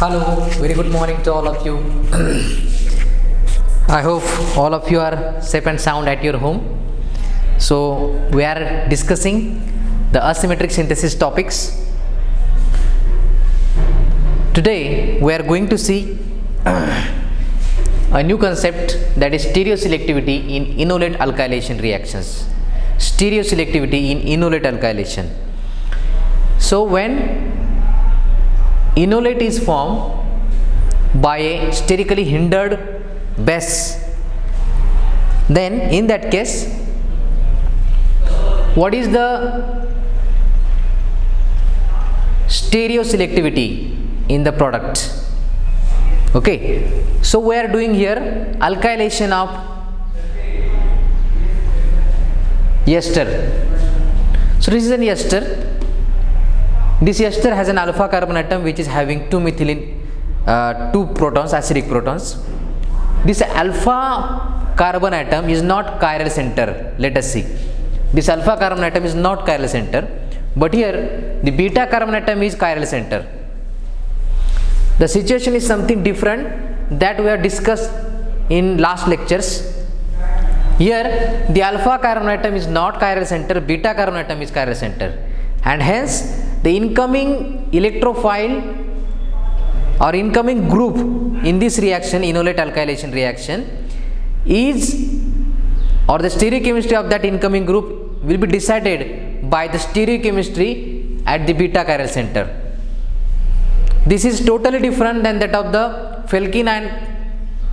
Hello, very good morning to all of you. I hope all of you are safe and sound at your home. So, we are discussing the asymmetric synthesis topics. Today, we are going to see a new concept, that is stereoselectivity in enolate alkylation reactions. Stereoselectivity in enolate alkylation. So, when enolate is formed by a sterically hindered base, then in that case, what is the stereoselectivity in the product? Okay, so we are doing here alkylation of ester. So this is an ester. This ester has an alpha carbon atom which is having 2 methylene, 2 protons, acidic protons. This alpha carbon atom is not chiral center. Let us see. This alpha carbon atom is not chiral center, but here the beta carbon atom is chiral center. The situation is something different that we have discussed in last lectures. Here the alpha carbon atom is not chiral center, beta carbon atom is chiral center, and hence the incoming electrophile or incoming group in this reaction, enolate alkylation reaction, is, or the stereochemistry of that incoming group will be decided by the stereochemistry at the beta chiral center. This is totally different than that of the Felkin and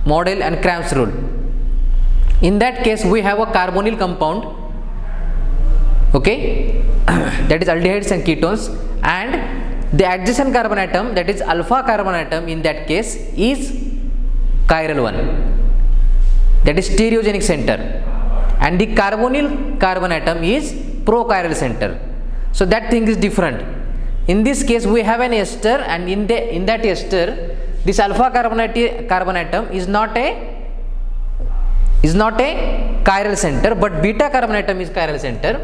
model and Cramp's rule. In that case, we have a carbonyl compound, okay, that is aldehydes and ketones, and the adjacent carbon atom, that is alpha carbon atom, in that case is chiral one, that is stereogenic center, and the carbonyl carbon atom is prochiral center. So that thing is different. In this case, we have an ester, and in that ester, this alpha carbon atom is not a chiral center, but beta carbon atom is chiral center.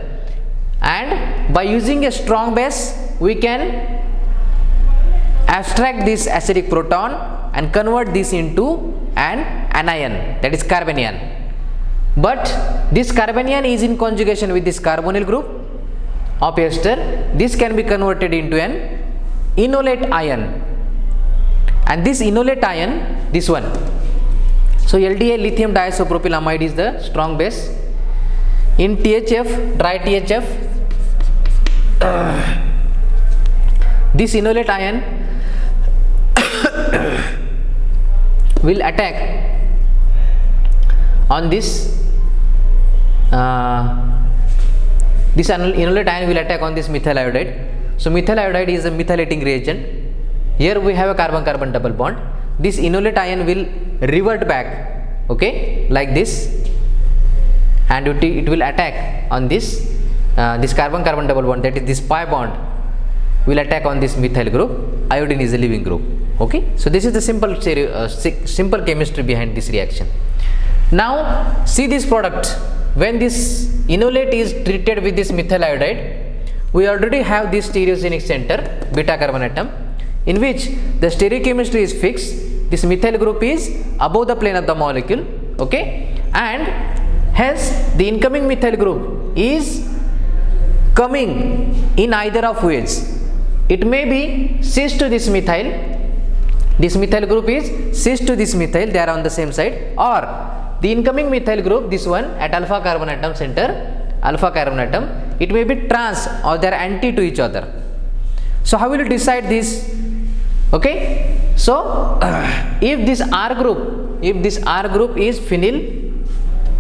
And by using a strong base, we can abstract this acidic proton and convert this into an anion, that is carbanion. But this carbanion is in conjugation with this carbonyl group of ester. This can be converted into an enolate ion, and this enolate ion, this one. So LDA, lithium diisopropylamide, is the strong base. In THF, dry THF, this enolate ion will attack on this enolate ion will attack on this methyl iodide. So methyl iodide is a methylating reagent. Here we have a carbon-carbon double bond. This enolate ion will revert back, okay, like this, and it will attack on this carbon-carbon double bond, that is this pi bond will attack on this methyl group. Iodine is a leaving group, okay. So this is the simple chemistry behind this reaction. Now see this product. When this enolate is treated with this methyl iodide, we already have this stereogenic center, beta carbon atom, in which the stereochemistry is fixed. This methyl group is above the plane of the molecule, okay, and hence the incoming methyl group is coming in either of ways. It may be cis to this methyl group is cis to this methyl, they are on the same side, or the incoming methyl group, this one at alpha carbon atom center, alpha carbon atom, it may be trans, or they are anti to each other. So how will you decide this? Okay, so if this R group is phenyl,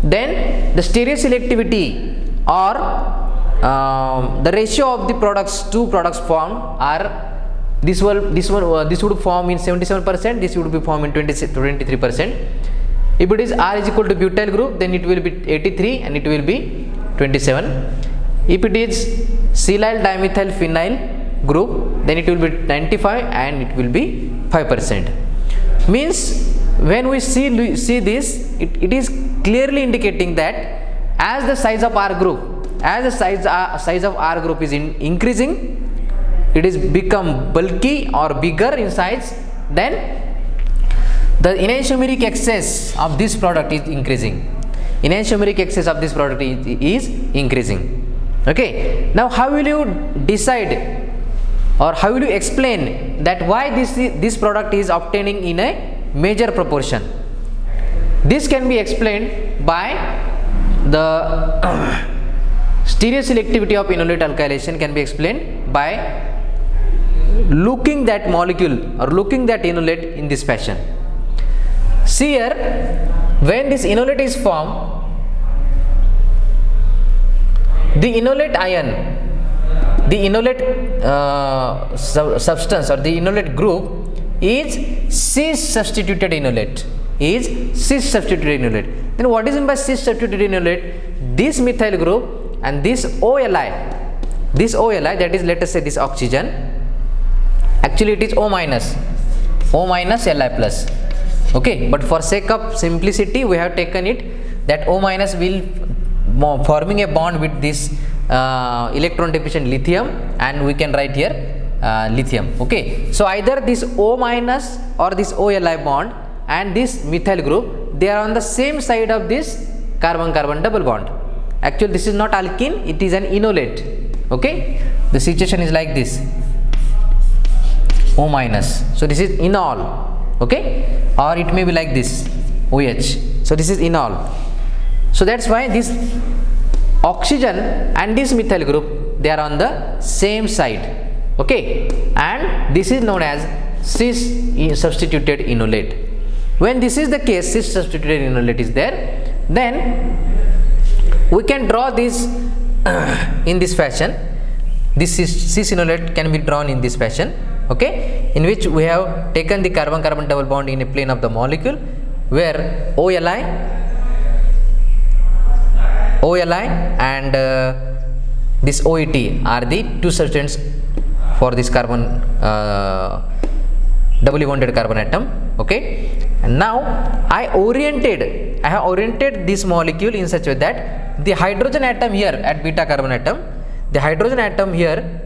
then the stereoselectivity or the ratio of the two products formed are this would form in 77%, this would be formed in 23%. If it is R is equal to butyl group, then it will be 83 and it will be 27. If it is silyl dimethyl phenyl group, then it will be 95 and it will be 5%. Means when we see this, it is clearly indicating that as the size of R group is increasing, it is become bulky or bigger in size, then the enantiomeric excess of this product is increasing. Enantiomeric excess of this product is increasing. Okay, now how will you decide or how will you explain that why this product is obtaining in a major proportion? This can be explained by the stereoselectivity of enolate alkylation can be explained by looking that molecule or looking that enolate in this fashion. See here, when this enolate is formed, the enolate ion, the enolate substance or the enolate group is cis substituted enolate. Then what is meant by cis substituted enolate? This methyl group and this OLI, that is, let us say this oxygen, actually it is O minus Li plus. Okay, but for sake of simplicity we have taken it that O minus will forming a bond with this electron deficient lithium, and we can write here lithium. Okay, so either this O minus or this OLI bond and this methyl group, they are on the same side of this carbon-carbon double bond. Actually this is not alkene, it is an enolate. Okay, the situation is like this, O minus, so this is enol. Okay, or it may be like this, OH, so this is enol. So that's why this oxygen and this methyl group, they are on the same side. Okay, and this is known as cis substituted enolate. When this is the case, cis substituted enolate is there, then we can draw this in this fashion. This cis enolate can be drawn in this fashion. Okay, in which we have taken the carbon-carbon double bond in a plane of the molecule, where OLI and this OET are the two substances for this carbon doubly bonded carbon atom. Okay, and now I have oriented this molecule in such a way that the hydrogen atom here at beta carbon atom, the hydrogen atom here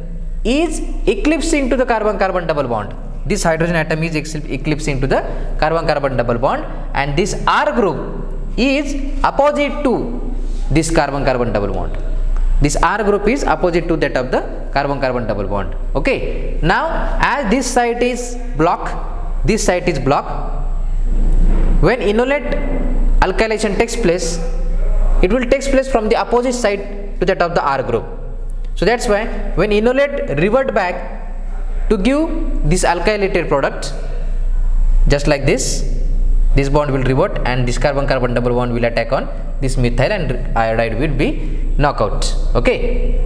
is eclipsing to the carbon-carbon double bond. This hydrogen atom is eclipsing to the carbon-carbon double bond, and this R group is opposite to this carbon-carbon double bond. This R group is opposite to that of the carbon-carbon double bond. Okay, now as this site is block, this site is block, when enolate alkylation takes place, it will take place from the opposite side to that of the R group. So that's why when enolate revert back to give this alkylated product, just like this bond will revert and this carbon-carbon double bond will attack on this methyl and iodide will be knockout. Okay,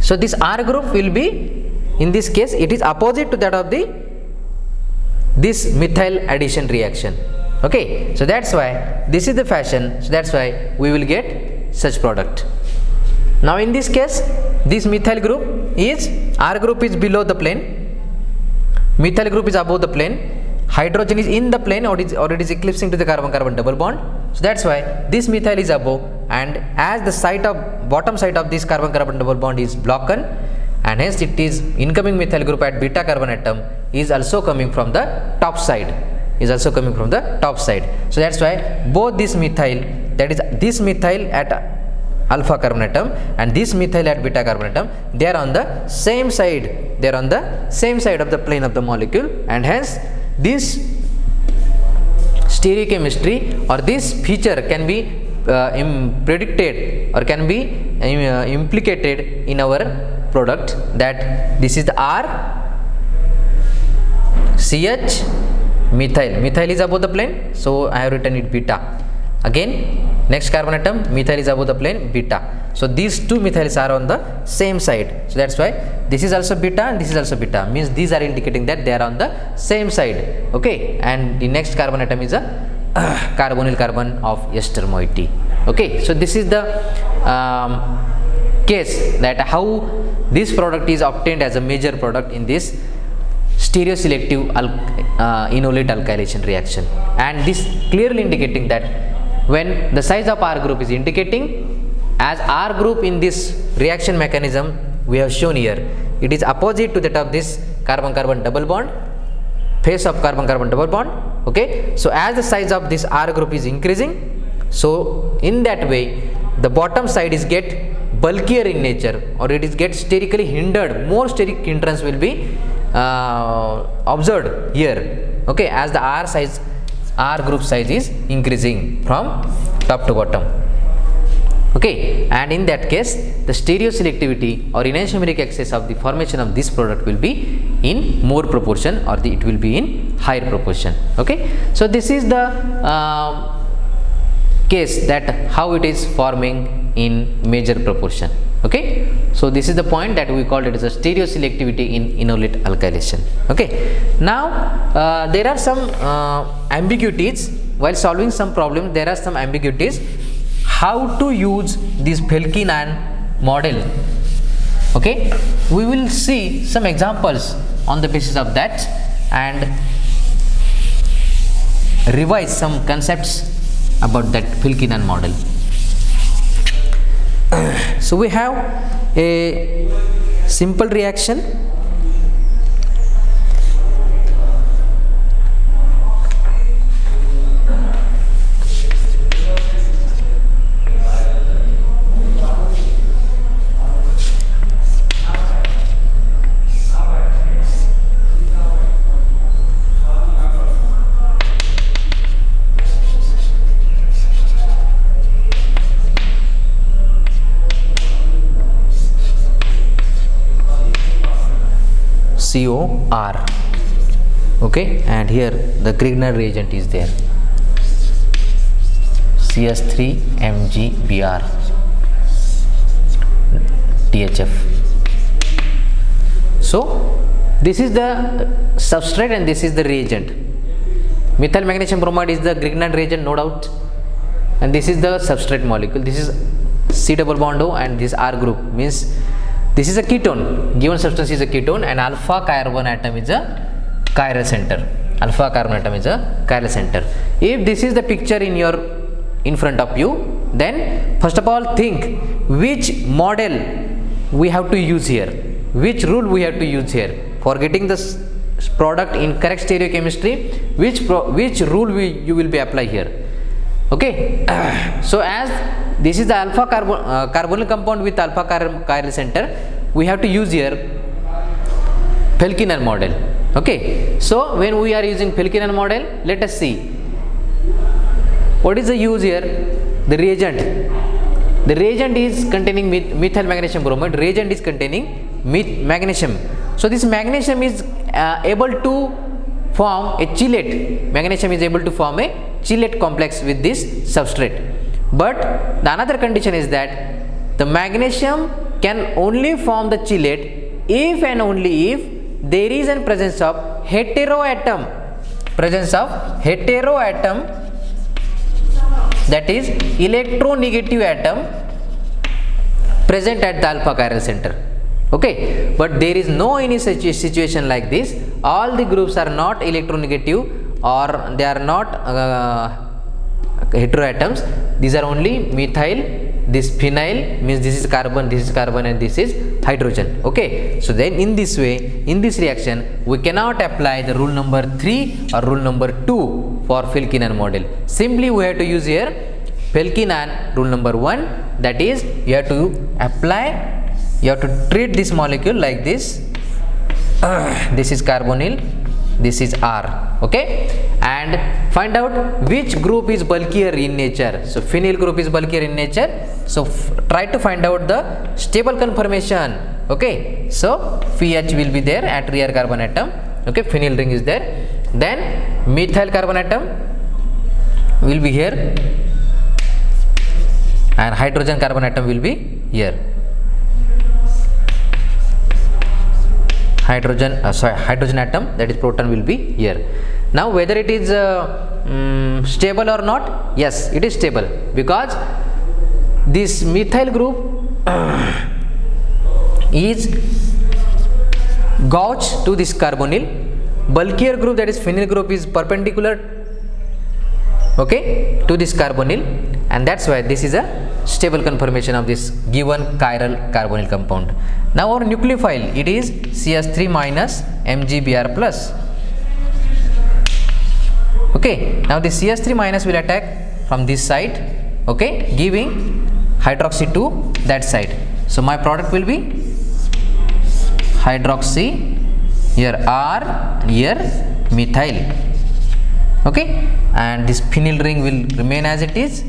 so this R group will be, in this case it is opposite to that of this methyl addition reaction. Okay, so that's why this is the fashion, so that's why we will get such product. Now in this case, this methyl group is, R group is below the plane, methyl group is above the plane, hydrogen is in the plane or it is eclipsing to the carbon-carbon double bond. So that's why this methyl is above, and as the bottom side of this carbon-carbon double bond is blocked, and hence it is incoming methyl group at beta carbon atom is also coming from the top side, So that's why both this methyl, that is this methyl at alpha carbon atom and this methyl at beta carbon atom, they are on the same side, of the plane of the molecule, and hence this stereochemistry or this feature can be predicted or can be implicated in our product, that this is the R CH methyl is above the plane, so I have written it beta. Again next carbon atom, methyl is above the plane, beta. So these two methyls are on the same side, so that's why this is also beta and this is also beta, means these are indicating that they are on the same side. Okay, and the next carbon atom is a carbonyl carbon of ester moiety. Okay, so this is the case that how this product is obtained as a major product in this stereoselective enolate alkylation reaction, and this clearly indicating that when the size of R group is indicating, as R group in this reaction mechanism we have shown here, it is opposite to that of this carbon-carbon double bond, face of carbon-carbon double bond. Okay, so as the size of this R group is increasing, so in that way the bottom side is get bulkier in nature, or it is get sterically hindered. More steric hindrance will be observed here. Okay, as the R group size is increasing from top to bottom. Okay, and in that case the stereoselectivity or enantiomeric excess of the formation of this product will be in more proportion, or it will be in higher proportion. Okay, so this is the case that how it is forming in major proportion. Okay, so this is the point that we called it as a stereoselectivity in enolate alkylation. Okay, now there are some ambiguities while solving some problems. There are some ambiguities how to use this Felkin-Ahn model. Okay, we will see some examples on the basis of that and revise some concepts about that Felkin-Ahn model. So we have a simple reaction. COR. Okay, and here the Grignard reagent is there, CS3MgBr THF. So this is the substrate and this is the reagent. Methyl magnesium bromide is the Grignard reagent, no doubt, and this is the substrate molecule. This is C double bond O, and this R group means this is a ketone. Given substance is a ketone, and alpha carbon atom is a chiral center. Alpha carbon atom is a chiral center. If this is the picture in front of you, then first of all think which model we have to use here, which rule we have to use here for getting this product in correct stereochemistry. Which rule you will be apply here. Okay, so as this is the alpha carbonyl compound with alpha chiral center, we have to use here Felkin-Ahn model. Okay, so when we are using Felkin-Ahn model, let us see what is the use here. The reagent is containing methyl magnesium bromide. Reagent is containing magnesium. So this magnesium is able to form a chelate. Magnesium is able to form a chelate complex with this substrate. But the another condition is that the magnesium can only form the chelate if and only if there is a presence of heteroatom. That is electronegative atom present at the alpha chiral center. Okay, but there is no any such situation like this. All the groups are not electronegative, or they are not heteroatoms. These are only methyl. This phenyl means this is carbon, and this is hydrogen. Okay, so then in this way, in this reaction, we cannot apply the rule number 3 or rule number 2 for Felkin-Ahn model. Simply we have to use here Felkin-Ahn rule number 1, that is you have to treat this molecule like this. This is carbonyl, this is R. Okay, and find out which group is bulkier in nature. So phenyl group is bulkier in nature, so try to find out the stable conformation. Okay, so pH will be there at rear carbon atom. Okay, phenyl ring is there, then methyl carbon atom will be here, and hydrogen carbon atom will be here. Hydrogen atom, that is proton, will be here. Now whether it is stable or not, yes, it is stable, because this methyl group is gauge to this carbonyl. Bulkier group, that is phenyl group, is perpendicular, okay, to this carbonyl, and that's why this is a stable conformation of this given chiral carbonyl compound. Now our nucleophile, it is CS3 minus MgBr plus. Okay, now the CH3 minus will attack from this side, okay, giving hydroxy to that side. So my product will be hydroxy, here R, here methyl, okay, and this phenyl ring will remain as it is.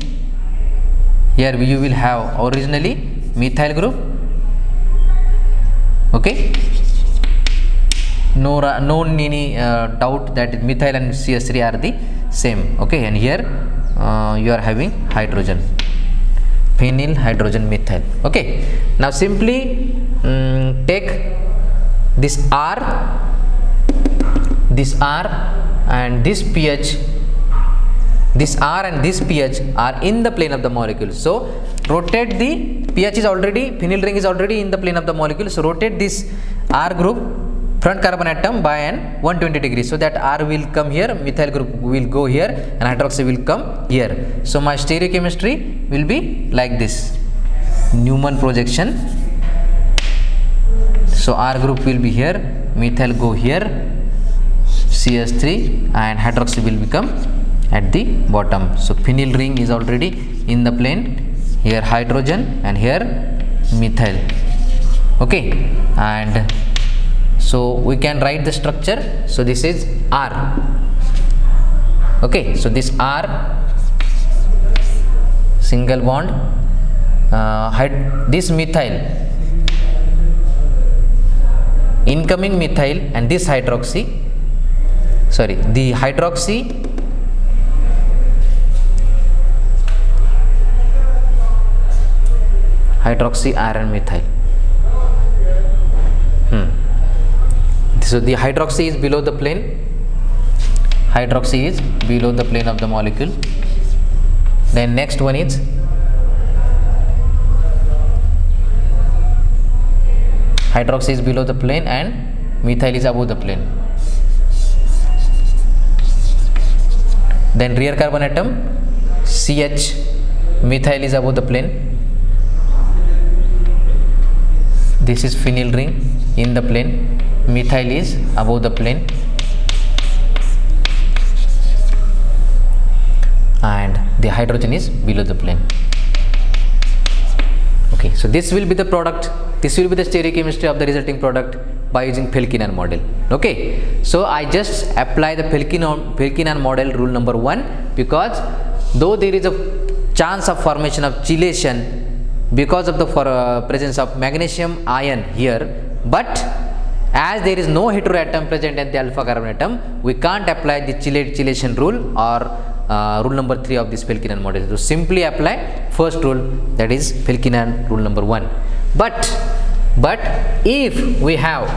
Here you will have originally methyl group, okay, no any doubt that methyl and CH3 are the same, okay, and here you are having hydrogen, phenyl hydrogen methyl, okay. Now simply take this R and this pH, this R and this pH are in the plane of the molecule. So rotate the pH is already, phenyl ring is already in the plane of the molecule. So rotate this R group front carbon atom by an 120 degrees, so that R will come here, methyl group will go here, and hydroxy will come here. So my stereochemistry will be like this, Newman projection. So R group will be here, methyl go here, CH3 and hydroxy will become at the bottom. So phenyl ring is already in the plane, here hydrogen and here methyl, okay, and so we can write the structure. So this is R, okay, so this R single bond, this methyl, incoming methyl, and this hydroxy, sorry, the hydroxy iron methyl. So the hydroxy is below the plane, hydroxy is below the plane of the molecule. Then next one is hydroxy is below the plane and methyl is above the plane. Then rear carbon atom, CH, methyl is above the plane. This is phenyl ring in the plane, methyl is above the plane, and the hydrogen is below the plane. Okay, so this will be the product, this will be the stereochemistry of the resulting product by using Felkinand model. Okay, so I just apply the Felkinand model rule number 1, because though there is a chance of formation of chelation because of the presence of magnesium ion here, but as there is no heteroatom present at the alpha carbon atom, we can't apply the chelation rule or rule number 3 of this Felkinand model. So simply apply first rule, that is Felkinand rule number 1. But if we have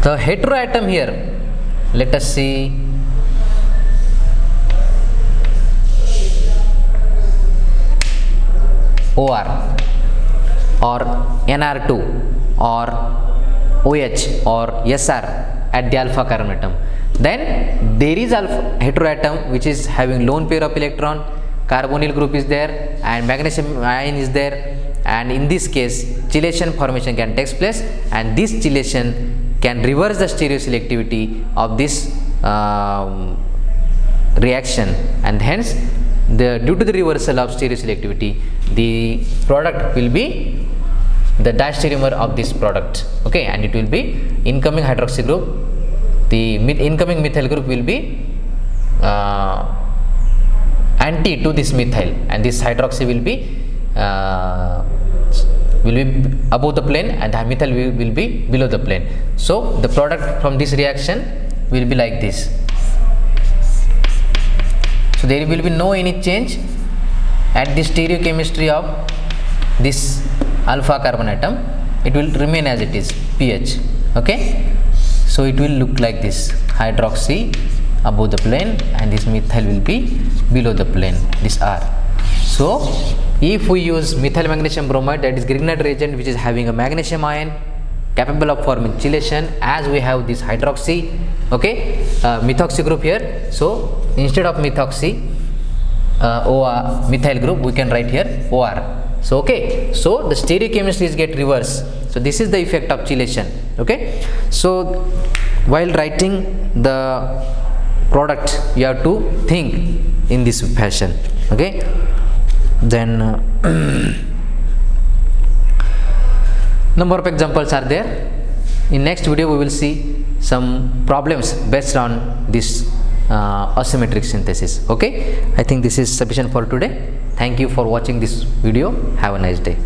the heteroatom here, let us see, OR or NR2 or OH or SR at the alpha carbon atom, then there is alpha heteroatom which is having lone pair of electron, carbonyl group is there and magnesium ion is there, and in this case chelation formation can take place, and this chelation can reverse the stereoselectivity of this reaction, and hence due to the reversal of stereoselectivity, the product will be the diastereomer of this product, okay, and it will be incoming hydroxy group, the incoming methyl group will be anti to this methyl, and this hydroxy will be above the plane and the methyl will be below the plane. So the product from this reaction will be like this. So there will be no any change at the stereochemistry of this alpha carbon atom, it will remain as it is, pH, okay. So it will look like this, hydroxy above the plane and this methyl will be below the plane, this R. So if we use methyl magnesium bromide, that is Grignard reagent which is having a magnesium ion capable of forming chelation, as we have this hydroxy, okay, methoxy group here. So instead of methoxy OR methyl group, we can write here OR, So okay, so the stereochemistries get reversed. So this is the effect of chelation. Okay, so while writing the product you have to think in this fashion. Okay, then number of examples are there. In next video we will see some problems based on this asymmetric synthesis. Okay, I think this is sufficient for today. Thank you for watching this video. Have a nice day.